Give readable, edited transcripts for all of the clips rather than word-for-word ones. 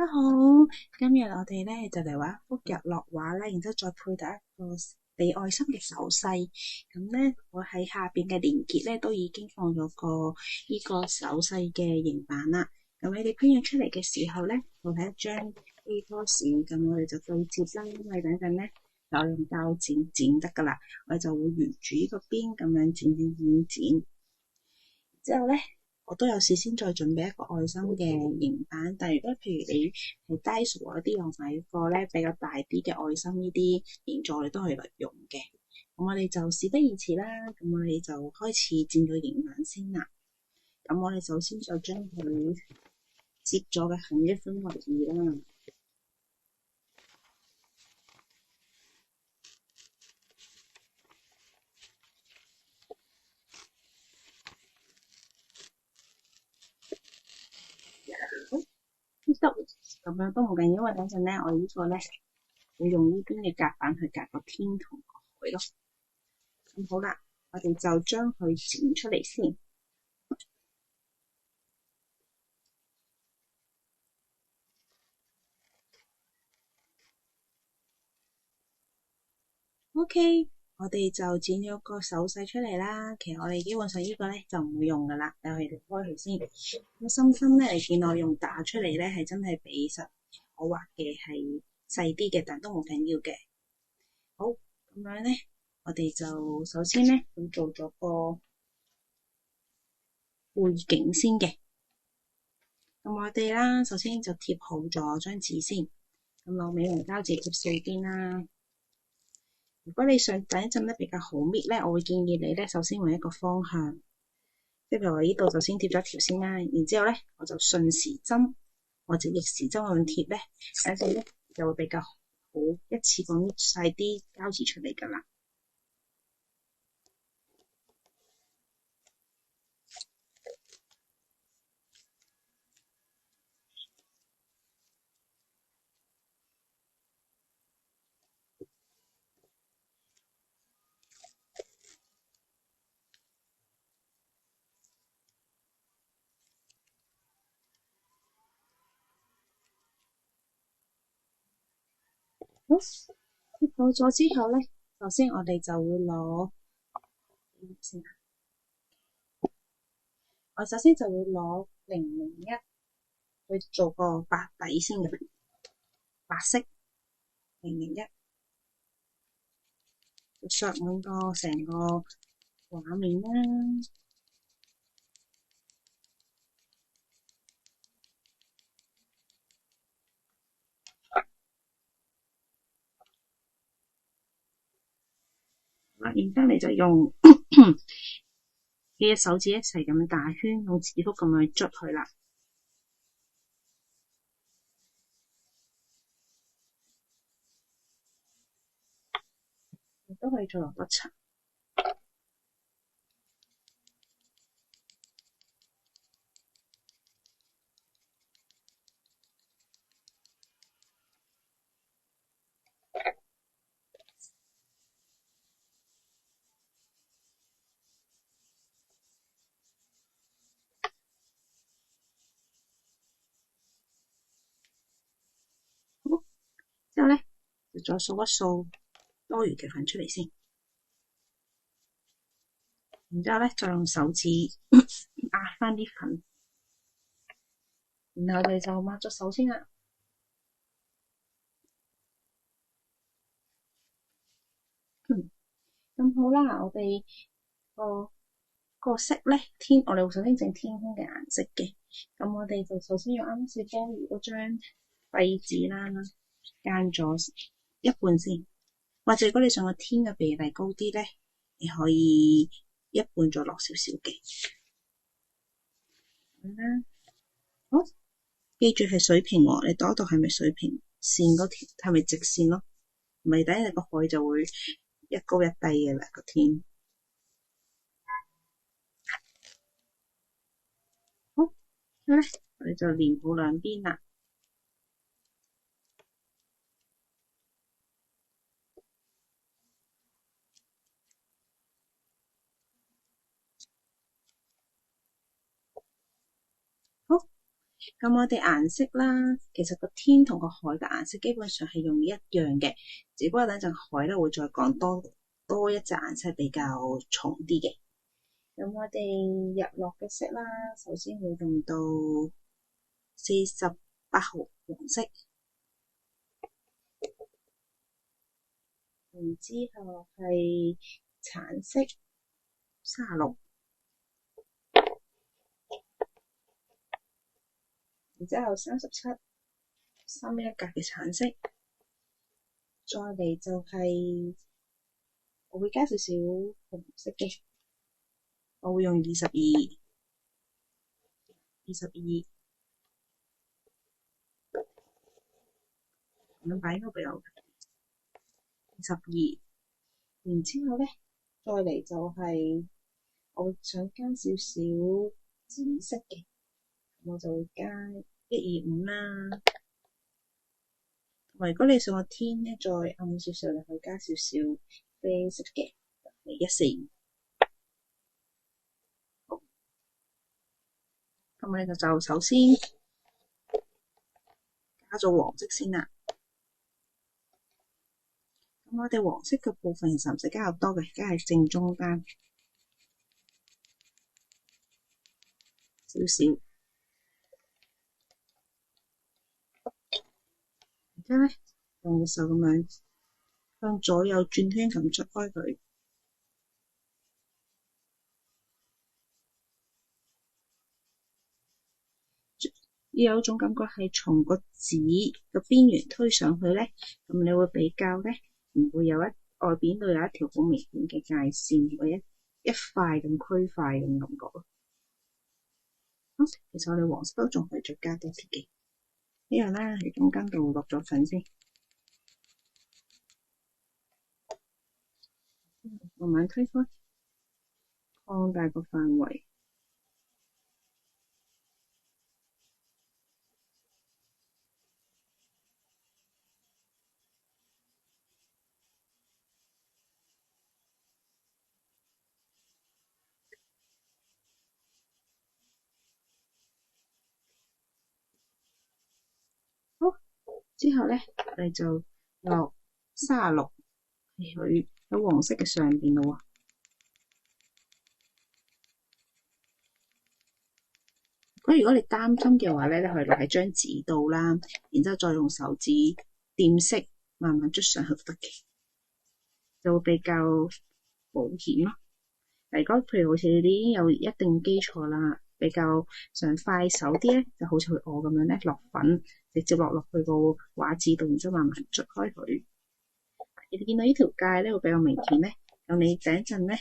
家好，今日我哋咧就嚟畫一幅日落畫啦，然之後再配搭一個俾愛心嘅手勢。咁咧，我喺下邊嘅連結咧都已經放咗呢個手勢嘅形板啦。咁你哋 print 出嚟嘅時候咧，我係一張 A4 紙，咁我哋就對接啦。因為等陣咧就用膠剪得噶啦，我哋就會沿住呢個邊咁樣剪。之後咧，我都有事先再準備一個愛心嘅形板，但係如果譬如你係 Daiso 嗰啲，我買一個咧比較大啲嘅愛心呢啲形狀，你都可以嚟用嘅。咁我哋就事不宜遲啦，咁我哋就開始剪個形板先啦。咁我哋首先就將佢接咗嘅痕跡分為二啦。咁樣都冇緊要，因為等陣咧，我呢個咧會用呢邊嘅夾板去夾個天同個海咯。咁好啦，我哋就將佢剪出嚟先。OK，我哋就剪咗個手勢出嚟啦。其實我哋基本上呢個咧就唔會用噶啦，等我哋離開佢先。咁深咧，你見我用打出嚟咧，係真係比實我畫嘅係細啲嘅，但都冇緊要嘅。好，咁樣咧，我哋就首先咧咁做咗個背景先嘅。咁我哋啦，首先就貼好咗張紙先，咁攞美濃膠紙貼四邊啦。如果你想等一陣咧比較好搣咧，我會建議你咧首先換一個方向，即係譬如我呢度就先貼咗一條先啦，然之後咧我就順時針或者逆時針咁貼咧，等陣咧就會比較好一次過搣晒啲膠紙出嚟噶啦。好，貼好咗之後咧，首先我哋就會我首先就會攞001去做個白底先嘅，白色001，削滿個成個畫面啦。然之後你就用幾隻手指一齊咁打圈，用指腹咁樣捽佢啦。你都可以再落一層。好，之後咧就再掃一掃多餘嘅粉出嚟先，然之後咧再用手指壓翻啲粉，然後我哋就抹咗手先啦。咁好啦，我哋個色咧我哋首先整天空嘅顏色嘅。咁我哋就首先用啱先多餘嗰張廢紙啦，間咗一半先。或者如果你想個天嘅比例高啲咧，你可以一半再落少少嘅。好，記住係水平喎，你度一度係咪水平線嗰條係咪直線咯？唔係等你個海就會一高一低嘅啦個天。好，咁咧我哋就連好兩邊啦。好，咁我哋顏色啦，其實個天同個海嘅顏色基本上係用一樣嘅，只不過等陣海咧會再講多一隻顏色比較重啲嘅。咁我哋日落嘅色啦，首先會用到48號黃色，然之後係橙色36，然之後37，深一格嘅橙色，再嚟就係我會加少少紅色嘅，我會用22，咁樣擺應該比較22，然之後咧，再嚟就係我想加少少紫色嘅，我就會加125啦。同埋如果你想個天咧再暗少少，你可以加少少啡色嘅，145。好，咁我哋就首先加咗黃色先啦。咁我哋黃色嘅部分其實唔使加咁多嘅，加喺正中間少少。而家咧用隻手咁樣向左右轉圈咁捽開佢，要有種感覺係從個紙個邊緣推上去咧，咁你會比較咧唔會有外邊度有一條好明顯嘅界線，或者一塊咁區塊咁感覺咯。其實我哋黃色都仲可以再加多啲嘅，呢樣啦喺中間度落咗粉先，慢慢推開，擴大個範圍。好，之後咧，我哋就落36佢喺黃色嘅上邊咯。如果你擔心嘅話咧，你可以落喺張紙度啦，然之後再用手指掂色，慢慢捽上去得嘅，就會比較保險咯。如果譬如好似你已經有一定基礎啦，比較想快手啲咧，就好似我咁樣咧，落粉直接落去個畫紙度，然之後慢慢捽開佢。你見到呢條界咧會比較明顯咧，咁你第一陣咧，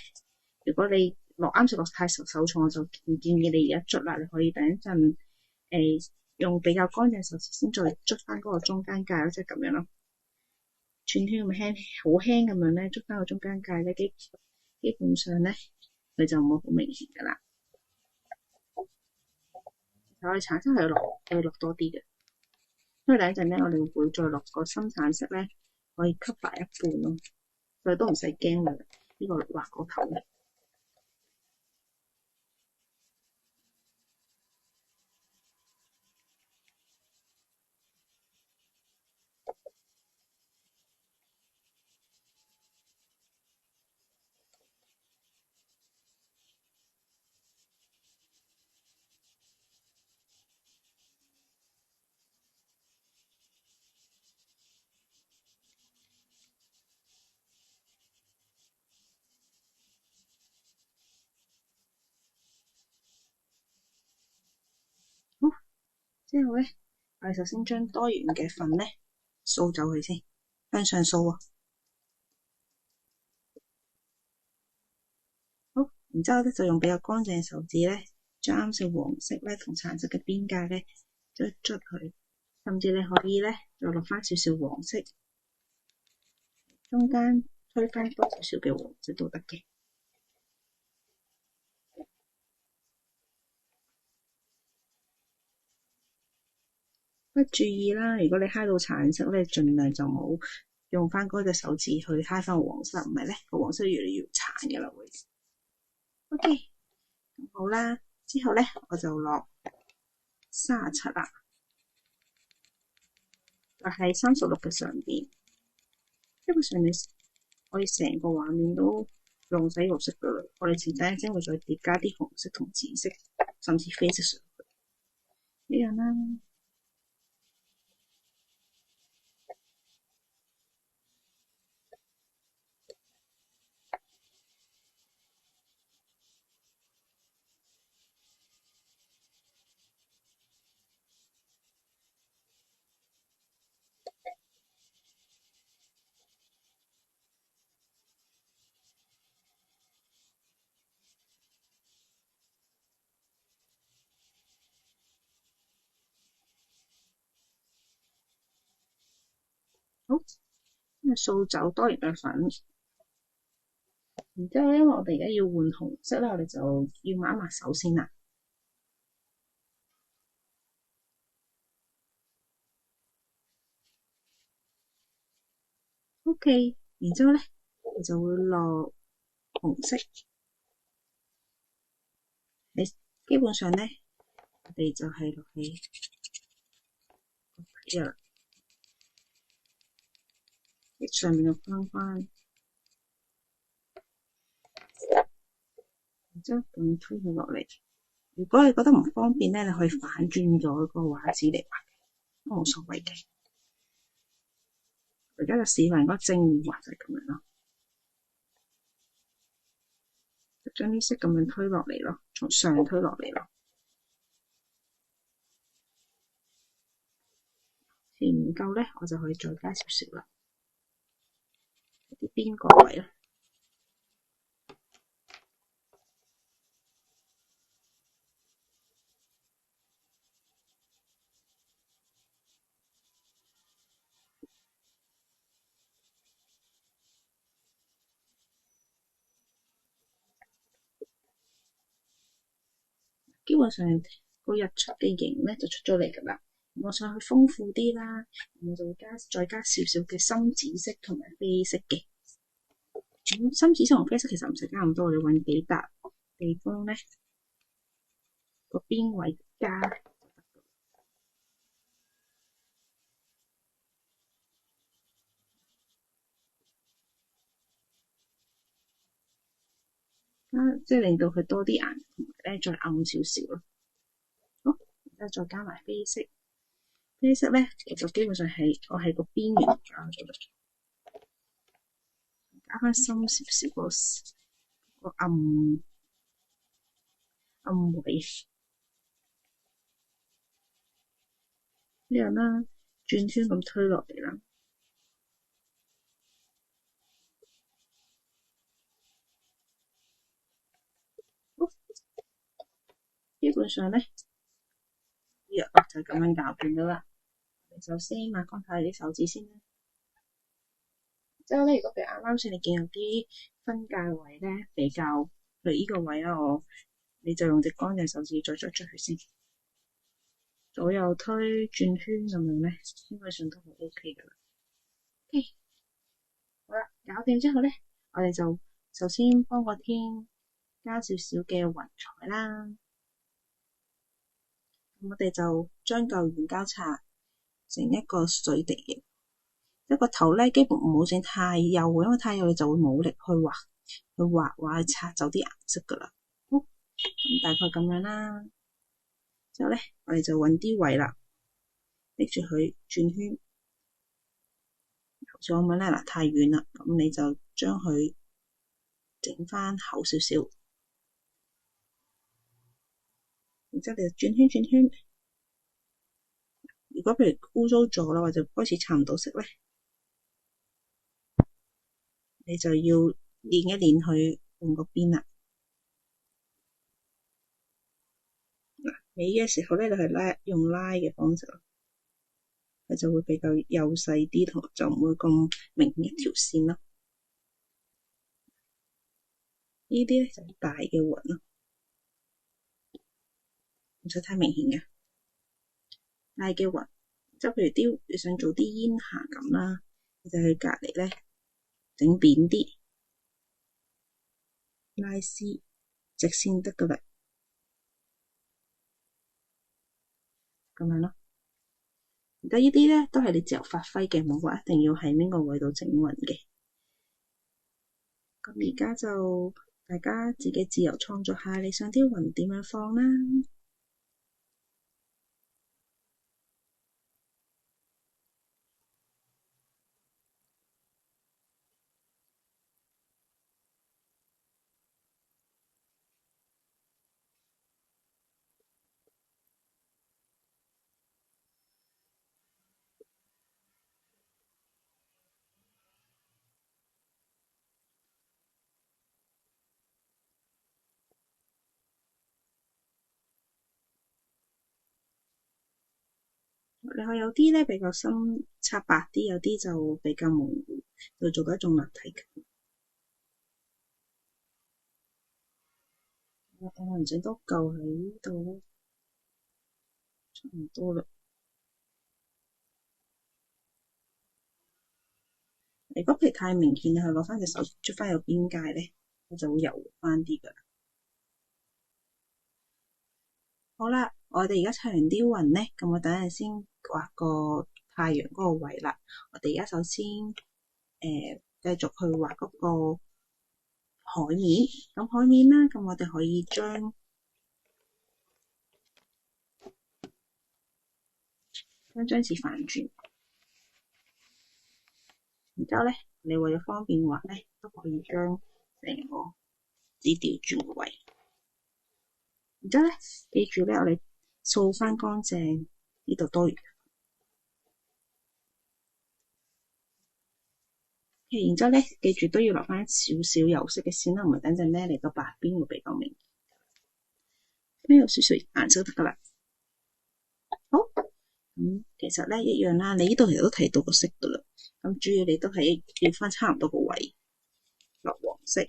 如果你啱食落太手重，我就唔建議你而家捽啦。你可以等一陣用比較乾淨手先再捽翻嗰個中間界咯，即係咁樣咯。轉圈咁輕，好輕咁樣咧，捽翻個中間界咧，基本上咧佢就冇好明顯噶啦。我哋橙色係要落多啲嘅，因為第一陣咧我哋會再落個深橙色咧，可以吸白一半咯，所以都唔使驚啦。呢個畫個頭咧。好，之後咧，我哋首先將多餘嘅粉咧掃走佢先，向上掃啊。好，然之後咧就用比較乾淨嘅手指咧，將啱先黃色咧同橙色嘅邊界咧捽佢，甚至你可以咧再落翻少少黃色，中間推翻多少少嘅黃色都得嘅。不過注意啦，如果你揩到橙色咧，盡量就冇用翻嗰隻手指去揩翻黃色，唔係咧個黃色越嚟越殘嘅啦會。OK， 好啦，之後咧我就落37啦，就喺36嘅上邊。基本上我哋成個畫面都用晒綠色噶啦，我哋前底先會再疊加啲紅色同紫色，甚至啡色上去，呢樣啦。好，因為掃走多餘嘅粉，然之後因為我哋而家要換紅色啦，我哋就要抹一抹手先啦。OK， 然之後咧，我就會落紅色。基本上咧，我哋就係落起上面嘅框框，然之後咁推佢落嚟。如果你覺得唔方便咧，你可以反轉咗個畫紙嚟畫，都冇所謂嘅。而家就示範嗰個正面畫就係咁樣咯，就將啲色咁樣推落嚟咯，從上推落嚟咯。填唔夠咧，我就可以再加少少啦，啲邊個位啦。基本上個日出嘅形咧就出咗嚟噶啦。我想去豐富啲啦，我就會再加少少嘅深紫色同埋啡色嘅。深紫色同啡色其實唔使加咁多，我哋揾幾笪地方咧個邊位加。即係令到佢多啲顏，同埋咧再暗少少咯。好，然之後再加埋啡色。啡色咧，我就基本上我係個邊緣加咗啦，加翻深少少個暗位呢樣啦，轉圈咁推落嚟啦。基本上咧，藥就咁樣搞掂咗啦。首先抹乾晒啲手指先啦。之後咧，如果譬如啱先你見有啲分界位咧，比較譬如呢個位啊，你就用隻乾淨手指再捽出去先，左右推轉圈咁樣咧，基本上都係 OK 噶啦。OK， 好啦，搞掂之後咧，我哋就首先幫個天加少少嘅雲彩啦。咁我哋就將嚿軟膠擦成一個水滴形，一個頭咧，基本唔好整太幼，因為太幼你就會冇力去畫擦走啲顏色噶啦。好，咁大概咁樣啦。之後咧，我哋就揾啲位啦，拎住佢轉圈。頭先我問咧，嗱，太遠啦，咁你就將佢整翻厚少少。然之後你就轉圈。如果譬如污糟咗啦，或者開始搽唔到色咧，你就要練一練佢用個邊啦。嗱，尾嘅時候咧，你係用拉嘅方式，佢就會比較幼細啲，同就唔會咁明顯一條線咯。呢啲咧就係大嘅雲咯，唔使太明顯嘅大嘅雲。即係譬如你想做啲煙霞咁啦，你就去隔籬咧整扁啲，拉絲直線得噶啦。咁樣咯。而家呢啲咧都係你自由發揮嘅，冇話一定要喺邊個位度整勻嘅。咁而家就大家自己自由創作下，你想啲雲點樣放啦。你可以有啲咧比較深刷白啲，有啲就比較模糊，就做到一種立體感。我唔整多嚿喺呢度咯，差唔多啦。如果皮太明顯，你去攞翻隻手捽翻有邊界咧，佢就會柔翻啲噶。好啦，我哋而家砌完啲雲咧，咁我等陣先畫個太陽嗰個位啦。我哋而家首先繼續去畫嗰個海面。咁海面啦，咁我哋可以將張紙反轉，然之後咧，你為咗方便畫咧，都可以將成個紙調轉位。然之後咧，記住咧，我哋掃翻乾淨呢度多餘。然之後咧，記住都要留翻少少油色嘅線啦，唔係等陣咧嚟到白邊會比較明顯。咁有少少顏色得噶啦。好，其實咧一樣啦，你呢度其實都睇到個色噶啦。咁主要你都係要翻差唔多個位落黃色。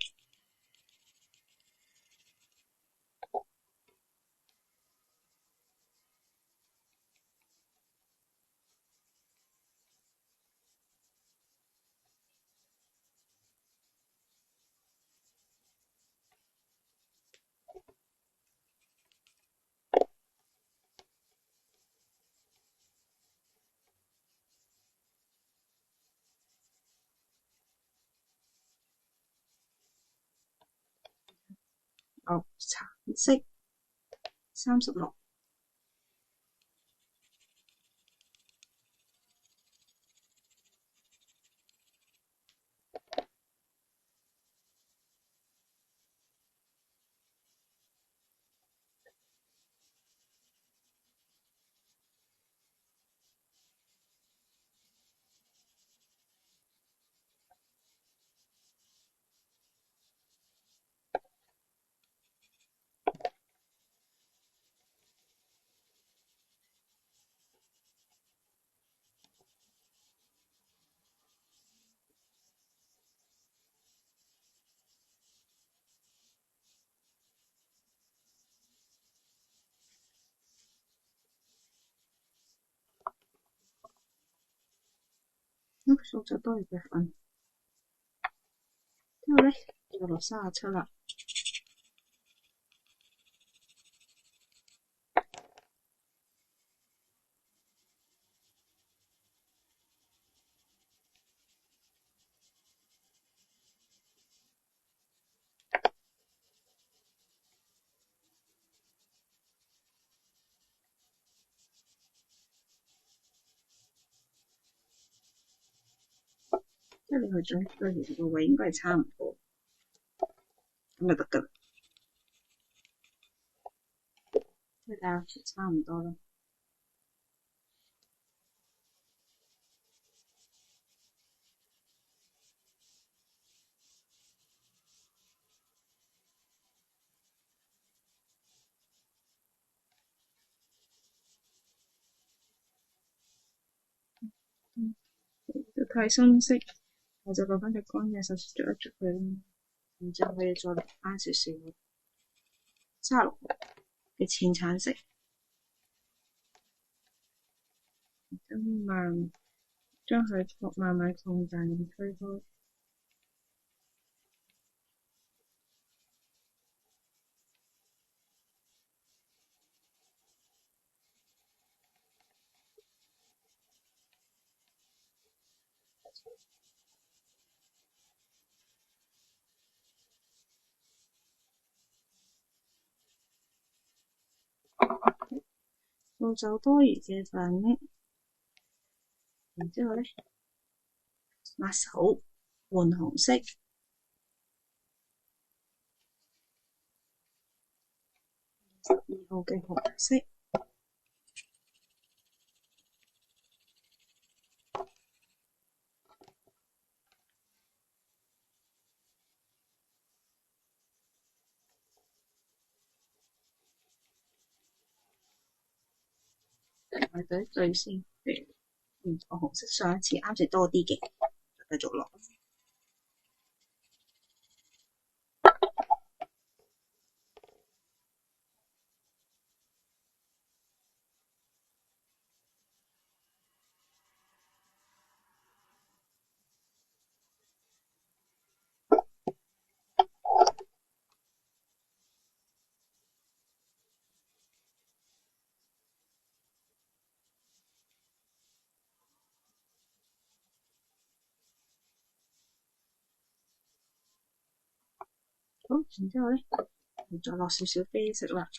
橙色36。數咗多餘嘅粉，之後咧就落37啦。即係你去將對條個位應該係差唔多，咁就得噶啦。即係睇下差唔多啦。太深色，我就攞翻隻乾嘅手指捽一捽佢啦。然之後可以再落翻少少36嘅淺橙色，咁將佢慢慢擴大咁推開。掃走多餘嘅粉，然之後咧抹手換紅色，12號嘅紅色。我對一對先，我紅色上一次啱食多啲嘅，繼續落。好，然之後咧，再落少少啡色啦，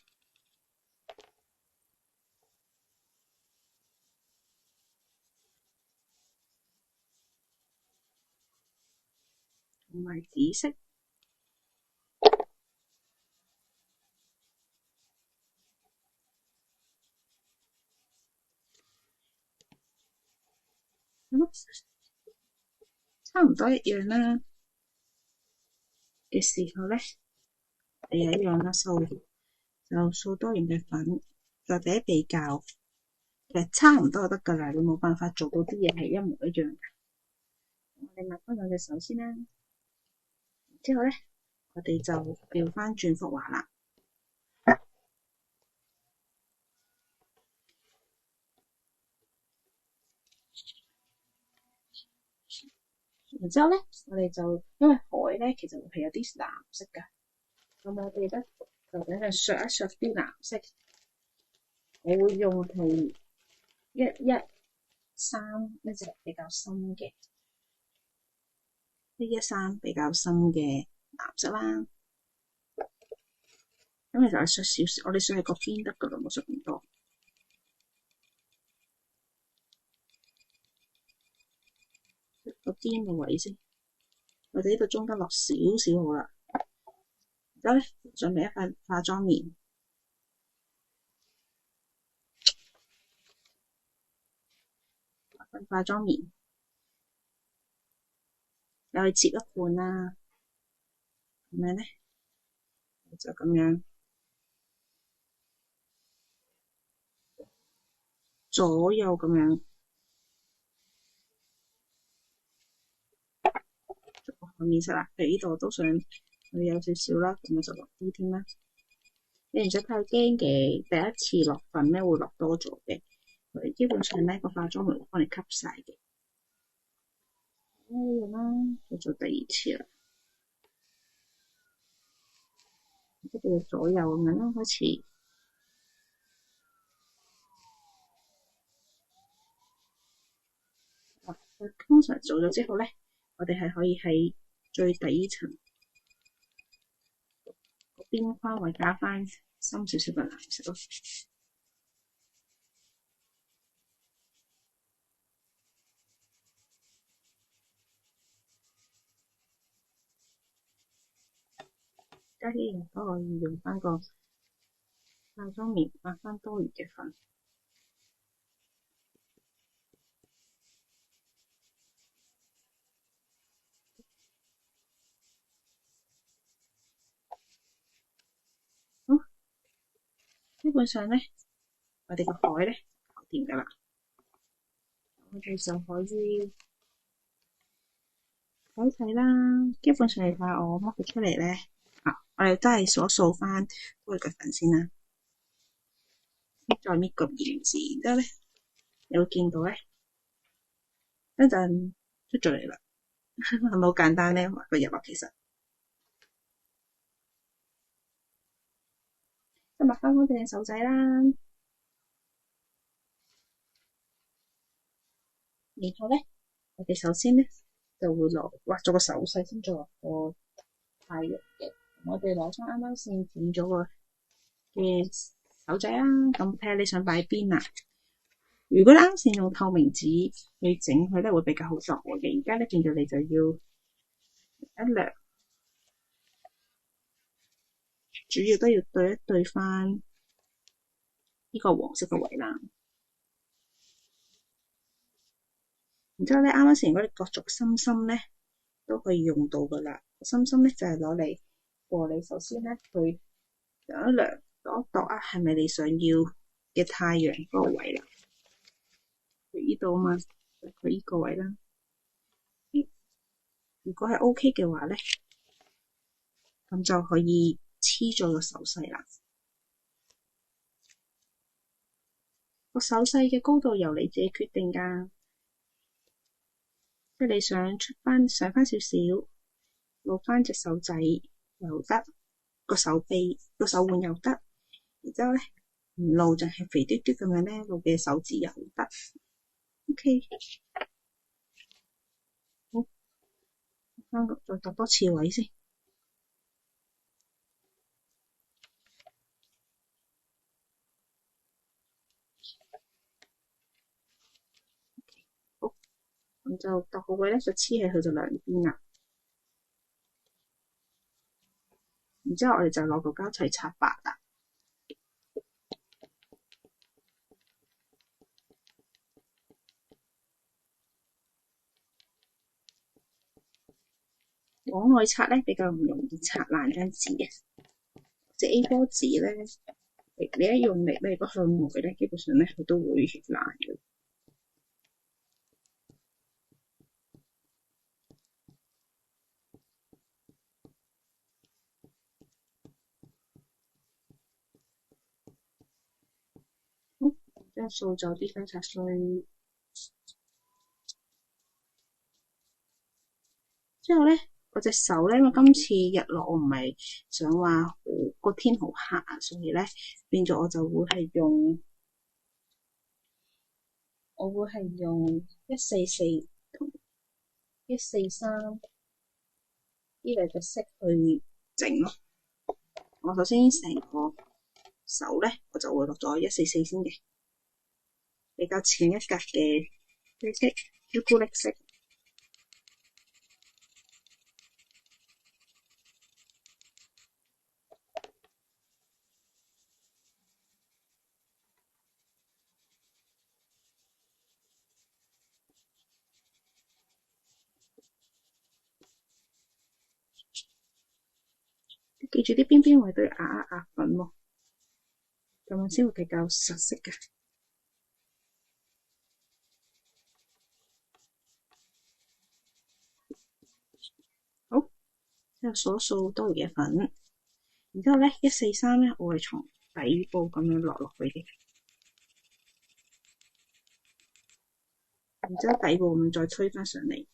同埋紫色。差唔多一樣啦嘅時候咧，你又一樣啦，掃多餘嘅粉，再俾比較，其實差唔多就得㗎啦，你冇辦法做到啲嘢係一模一樣嘅。我哋抹翻兩隻手先啦，之後咧，我哋就調翻轉幅畫啦。然之後咧，我哋就因為海咧，其實係有啲藍色㗎，咁我哋咧就等佢削一削啲藍色。我會用係113一隻比較深嘅113比較深嘅藍色啦。咁其實我削少少，我哋削喺個邊得㗎啦，冇削咁多。個邊個位先，我哋呢度中間落少少好啦。然之後咧，準備一塊化妝棉，化妝棉又去切一半啦。咁樣咧，就咁樣左右咁樣。個面色啦，譬如呢度都想佢有少少啦，咁我就落啲添啦。你唔使太驚嘅，第一次落粉咧會落多咗嘅，佢基本上咧個化妝棉會幫你吸晒嘅。呢樣啦，再做第二次啦，跟住左右咁樣啦，開始。通常做咗之後咧，我哋係可以喺最底層個邊框位加翻深少少嘅藍色咯。加啲嘢都可以用翻個化妝棉抹翻多餘嘅粉。基本上咧，我哋個海咧搞掂㗎啦，我哋就可以睇睇啦。基本上嚟睇我剝佢出嚟咧，我哋都係掃翻多餘嘅粉先啦，再搣個鹽字，然之後咧，你會見到咧，一陣出咗嚟啦，係咪好簡單咧？畫個日落其實，咁抹翻乾淨隻手仔啦，然後咧，我哋首先咧就會畫咗個手勢，先再畫個太陽嘅。我哋攞翻啱啱先剪咗個嘅手仔啦，咁睇下你想擺邊啦。如果啱先用透明紙去整佢咧，會比較好作嘅。而家咧變咗你就要一量，主要都要對一對翻呢個黃色嘅位啦。然之後咧，啱啱先如果你角逐心心咧，都可以用到噶啦。心心咧就係攞嚟和你首先咧去量一量度一度啊，係咪你想要嘅太陽嗰個位啦？佢呢度啊嘛，佢呢個位啦。如果係 OK 嘅話咧，咁就可以黐咗個手勢啦。個手勢嘅高度由你自己決定噶。即係你想上翻少少，露翻隻手仔又得，個手臂個手腕又得，然之後咧唔露就係肥嘟嘟咁樣咧，露嘅手指又得。OK， 好，再度多次位先。好，咁就度個位咧，就黐喺佢就兩邊啦。然之後我哋就攞個膠齊擦白啦。往外擦咧比較唔容易擦爛張紙嘅，隻 A4 紙咧，你一用力咧，如果向外咧，基本上咧佢都會爛嘅。好，將掃走啲分擦碎。之後咧，我隻手咧，因為今次日落我唔係想話個天好黑啊，所以咧變咗我就會係用144同143呢兩隻色去整咯。我首先成個手咧，我就會落咗144先嘅，比較淺一格嘅啡色、朱古力色。記住啲邊邊位都要壓粉喎，咁樣先會比較實色嘅。好，之後掃多餘嘅粉，然之後咧143咧，我係從底部咁樣落去嘅，然之後底部咁再推返上嚟。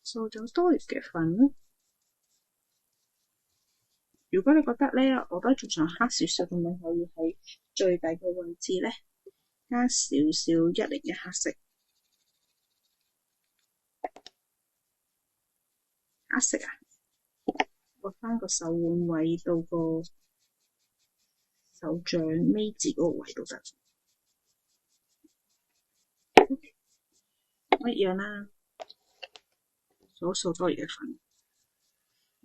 掃咗多餘嘅粉。如果你覺得咧，我覺得仲想黑少少咁樣，可以喺最底個位置咧加少少101黑色。黑色啊，畫翻個手腕位到個手掌尾字嗰個位都得。一樣啦，掃多餘嘅粉。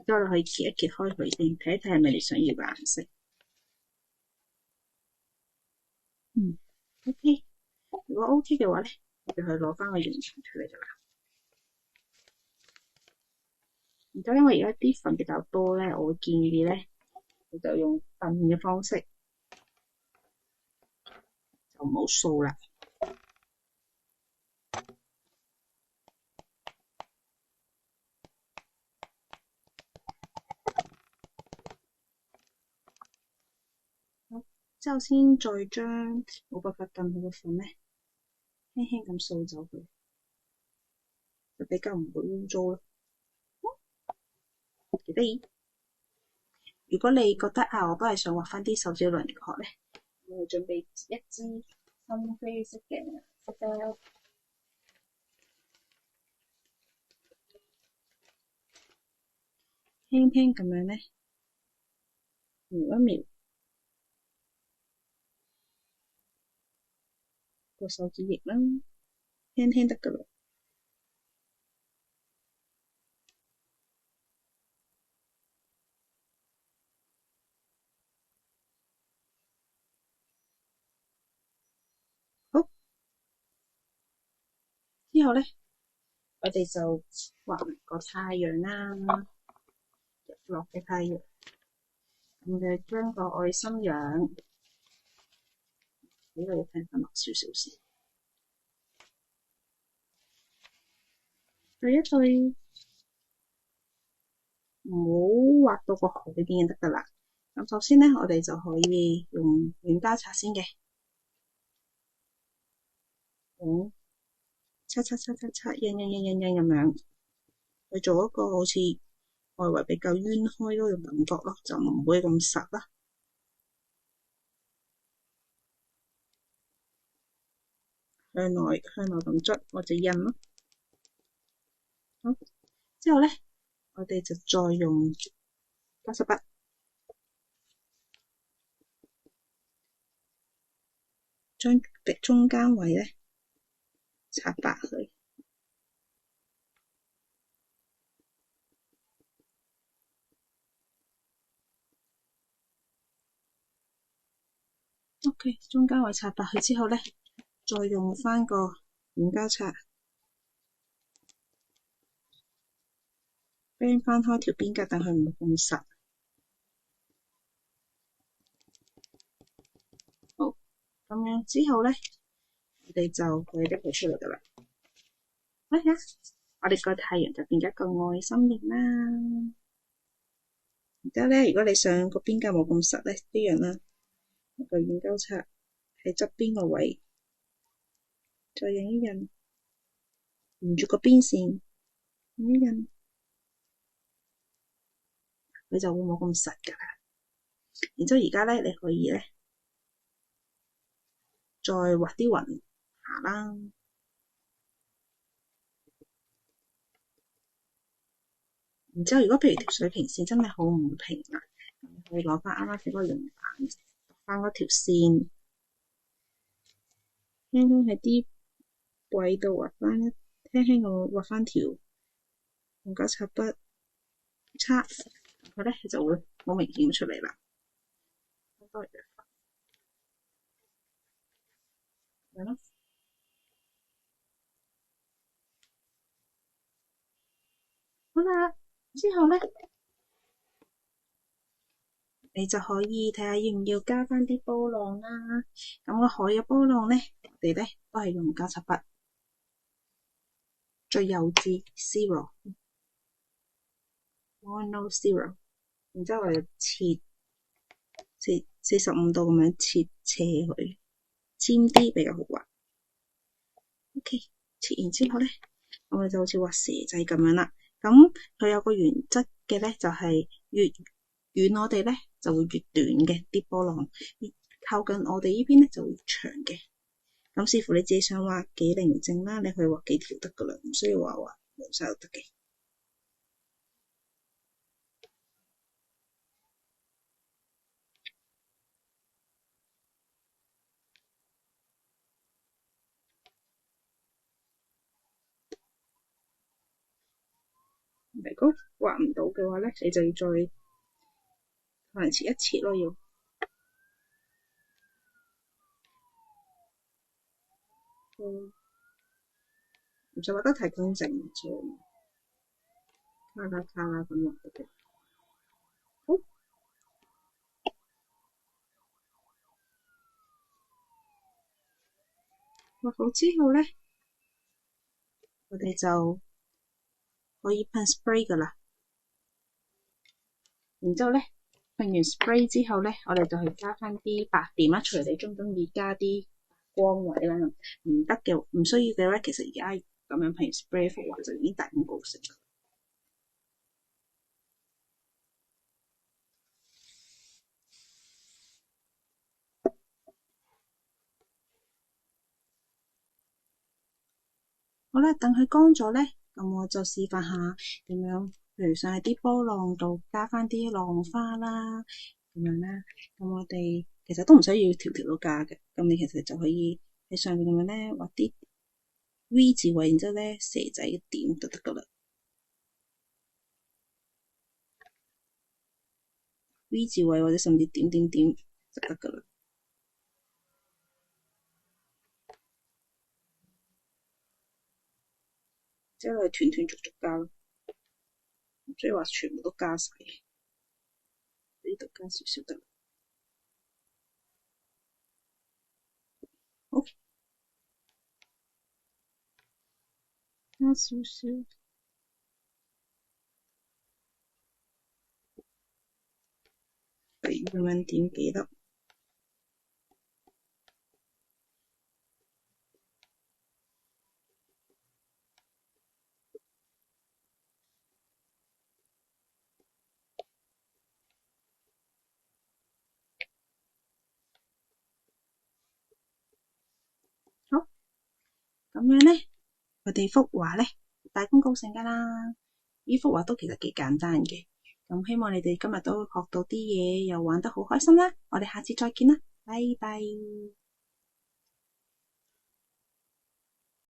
之後你可以揭一揭開佢先，睇一睇係咪你想要嘅顏色。OK。如果 OK 嘅話咧，我哋去攞翻個形狀出嚟就啦。而家因為而家啲粉比較多咧，我會建議咧，你就用燉嘅方式。唔好掃啦。之後先再將冇辦法撳佢個粉咧，輕輕咁掃走佢，就比較唔會污糟咯。幾得意！如果你覺得啊，我都係想畫翻啲手指輪廓咧，我準備一支深啡色嘅色膠，輕輕咁樣咧描一描個手指翼啦，輕輕得㗎啦。好，之後咧，我哋就畫埋個太陽啦，日落嘅太陽。咁就將個愛心樣呢度平翻落少少先，對一對，唔好畫到個海邊就得㗎啦。咁首先咧，我哋就可以用軟膠擦先嘅，擦擦擦擦擦，印咁樣，去做一個好似外圍比較冤開嗰種感覺咯，就唔會咁實啦。向內咁捽或者印咯。好，之後咧，我哋就再用膠擦筆將中間位咧擦白佢。OK， 中間位擦白佢之後咧，再用翻個軟膠擦 bend 翻開條邊格，等佢唔會咁實。好，咁樣之後咧，我哋就佢一佢出嚟㗎啦。睇下，我哋個太陽就變咗一個愛心形啦。然之後咧，如果你想個邊格冇咁實咧，一樣啦，個軟膠擦喺側邊個位，再印一印，沿住個邊線印一印，佢就會冇咁實㗎啦。然之後而家咧，你可以咧再畫啲雲下啦。然之後，如果譬如條水平線真係好唔平啊，可以攞翻啱啱嗰個用板，畫翻嗰條線，輕輕喺啲位度畫翻，輕輕咁畫翻條用膠擦筆擦，佢咧就會好明顯出嚟啦。多餘嘅，咯。好啦，之後咧，你就可以睇下要唔要加翻啲波浪啦。咁個海嘅波浪咧，我哋咧都係用膠擦筆，最幼稚 zero， 然之後我哋切45度咁樣切斜佢，尖啲比較好畫。OK， 切完之後咧，我哋就好似畫蛇仔咁樣啦。咁佢有個原則嘅咧，就係越遠我哋咧就會越短嘅啲波浪，靠近我哋呢邊咧就會越長嘅。咁視乎你自己想畫幾寧靜啦，你可以畫幾條得噶啦，唔需要畫冇晒都得嘅。如果畫唔到嘅話咧，你就要再可能切一切咯，要唔使畫得太工整，就卡啦咁畫嘅。好，畫好之後咧，我哋就可以噴 spray 噶啦。然之後咧，噴完 spray 之後咧，我哋就去加翻啲白點啦。除你中唔中意加啲光位啦，唔得嘅，唔需要嘅話，其實而家咁樣噴完 spray 幅畫就已經大功告成。好啦，等佢乾咗咧，咁我就示範下點樣，譬如上喺啲波浪度加翻啲浪花啦，咁樣啦。咁我哋其實都唔需要條條都加嘅，咁你其實就可以喺上面咁樣咧畫啲 V 字位，然之後咧蛇仔嘅點就得噶啦。V 字位或者甚至點點點就得噶啦。之後係斷斷續續加咯，所以話全部都加晒，呢度加少少得啦。好，加少少，咁樣點幾粒。好，咁樣咧，我哋幅畫咧大功告成噶啦。呢幅畫都其實幾簡單嘅，咁希望你哋今日都學到啲嘢，又玩得好開心啦。我哋下次再見啦，拜拜。